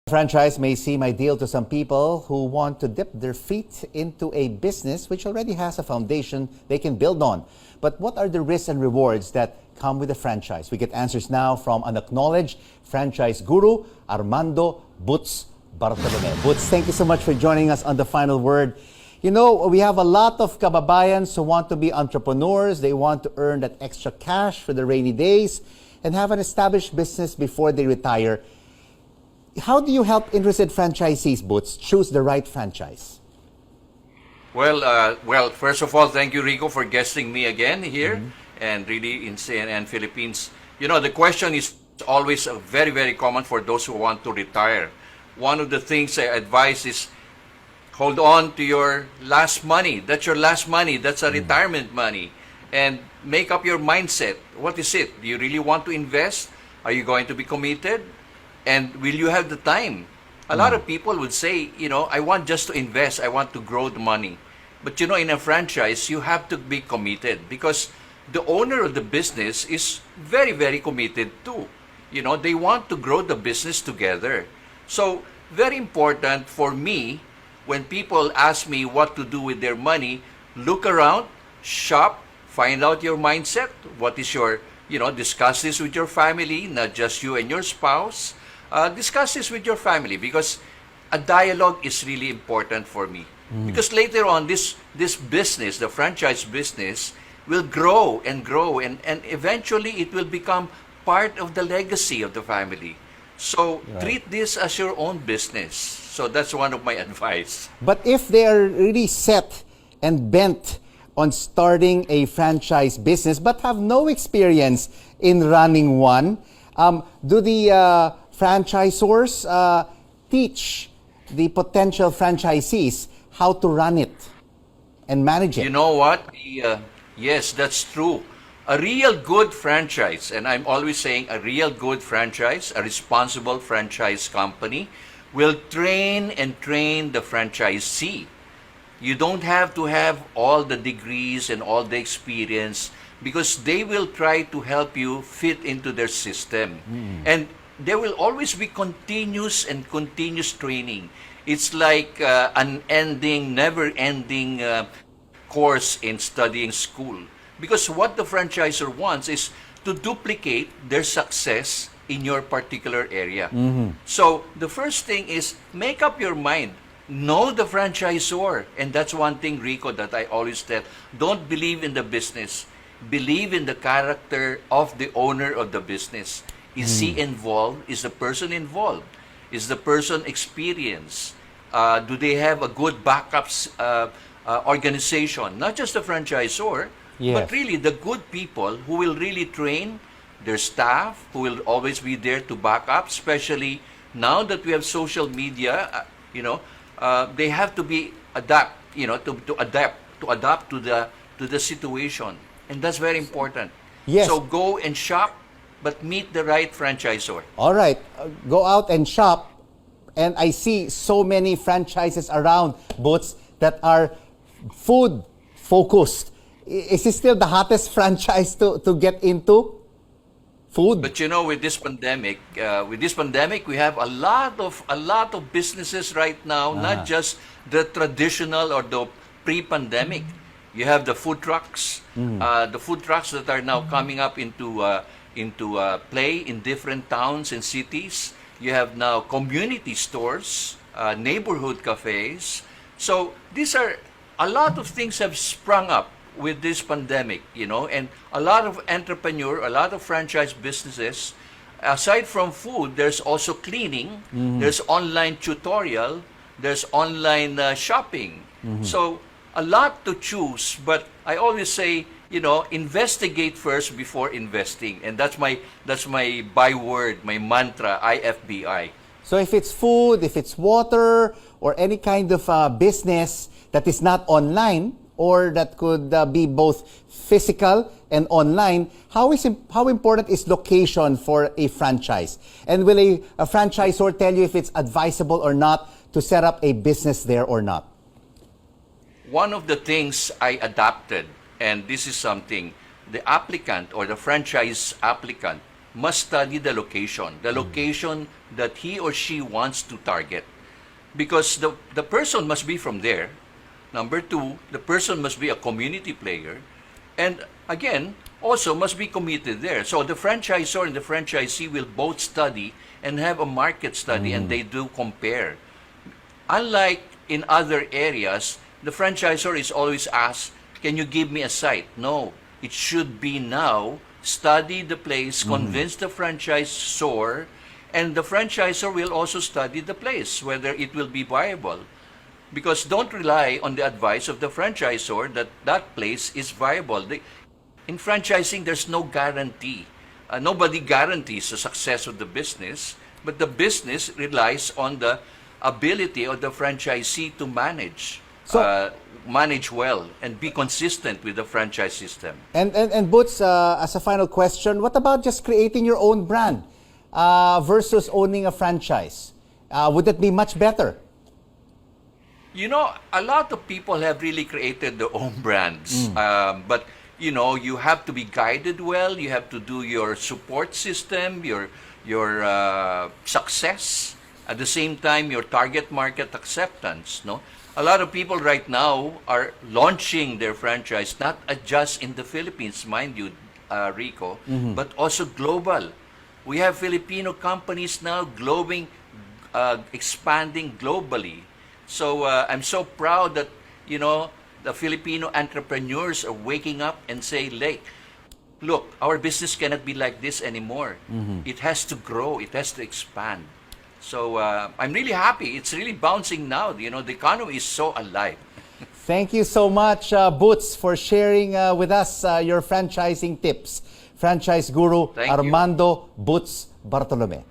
Franchise may seem ideal to some people who want to dip their feet into a business which already has a foundation they can build on. But what are the risks and rewards that come with a franchise? We get answers now from an acknowledged franchise guru, Armando Butz Bartolome. Butz, thank you so much for joining us on The Final Word. You know, we have a lot of kababayans who want to be entrepreneurs. They want to earn that extra cash for the rainy days and have an established business before they retire. How do you help interested franchisees, Butz, choose the right franchise? Well, first of all, thank you, Rico, for guesting me again here, and really in CNN Philippines. You know, the question is always very, very common for those who want to retire. One of the things I advise is hold on to your last money. That's your last money. That's a retirement money. And make up your mindset. What is it? Do you really want to invest? Are you going to be committed? And will you have the time? A lot of people would say, you know, I want just to invest. I want to grow the money. But, you know, in a franchise, you have to be committed because the owner of the business is very, very committed too. You know, they want to grow the business together. So, very important for me, when people ask me what to do with their money, look around, shop, find out your mindset. What is your, you know, discuss this with your family, not just you and your spouse. Discuss this with your family because a dialogue is really important for me. Because later on, this business, the franchise business, will grow and grow, and eventually it will become part of the legacy of the family. So treat this as your own business. So that's one of my advice. But if they are really set and bent on starting a franchise business but have no experience in running one, do the franchisors teach the potential franchisees how to run it and manage it? You know what? Yes, that's true. A real good franchise, and I'm always saying a real good franchise, a responsible franchise company, will train and train the franchisee. You don't have to have all the degrees and all the experience because they will try to help you fit into their system. And there will always be continuous and continuous training. It's like an never-ending course in studying school. Because what the franchisor wants is to duplicate their success in your particular area. So the first thing is make up your mind. Know the franchisor. And that's one thing, Rico, that I always tell. Don't believe in the business. Believe in the character of the owner of the business. Is he involved? Is the person involved? Is the person experienced? Do they have a good backups organization? Not just the franchisor, but really the good people who will really train their staff, who will always be there to back up, especially now that we have social media, they have to be to adapt to the situation. And that's very important. Yes. So go and shop, but meet the right franchisor. All right, go out and shop. And I see so many franchises around, Butz, that are food focused. Is this still the hottest franchise to get into? Food. But you know, with this pandemic, we have a lot of businesses right now, not just the traditional or the pre-pandemic. You have the food trucks, the food trucks that are now coming up into play in different towns and cities. You have now community stores, neighborhood cafes. So these are a lot of things have sprung up with this pandemic, and a lot of a lot of franchise businesses. Aside from food, there's also cleaning. There's online tutorial. There's online shopping. So a lot to choose, but I always say, investigate first before investing, and that's my byword, my mantra, IFBI. So if it's food, if it's water, or any kind of business that is not online, or that could be both physical and online, how important is location for a franchise? And will a franchisor tell you if it's advisable or not to set up a business there or not? One of the things I adopted, and this is something the applicant or the franchise applicant must study the location that he or she wants to target. Because the person must be from there. Number two, the person must be a community player. And again, also must be committed there. So the franchisor and the franchisee will both study and have a market study, and they do compare. Unlike in other areas, the franchisor is always asked, can you give me a site? No, it should be now, study the place, convince the franchisor, and the franchisor will also study the place, whether it will be viable. Because don't rely on the advice of the franchisor that that place is viable. In franchising, there's no guarantee. Nobody guarantees the success of the business, but the business relies on the ability of the franchisee to manage. Manage well and be consistent with the franchise system. And Boots, as a final question, what about just creating your own brand versus owning a franchise? Would that be much better? You know, a lot of people have really created their own brands. But, you know, you have to be guided well. You have to do your support system, your success. At the same time, your target market acceptance. No, a lot of people right now are launching their franchise, not just in the Philippines, mind you, Rico, but also global. We have Filipino companies now expanding globally. So I'm so proud that, you know, the Filipino entrepreneurs are waking up and say, look, our business cannot be like this anymore. It has to grow. It has to expand. So I'm really happy. It's really bouncing now. You know, the economy is so alive. Thank you so much, Boots, for sharing with us your franchising tips. Franchise guru Thank you. Armando Boots Bartolome.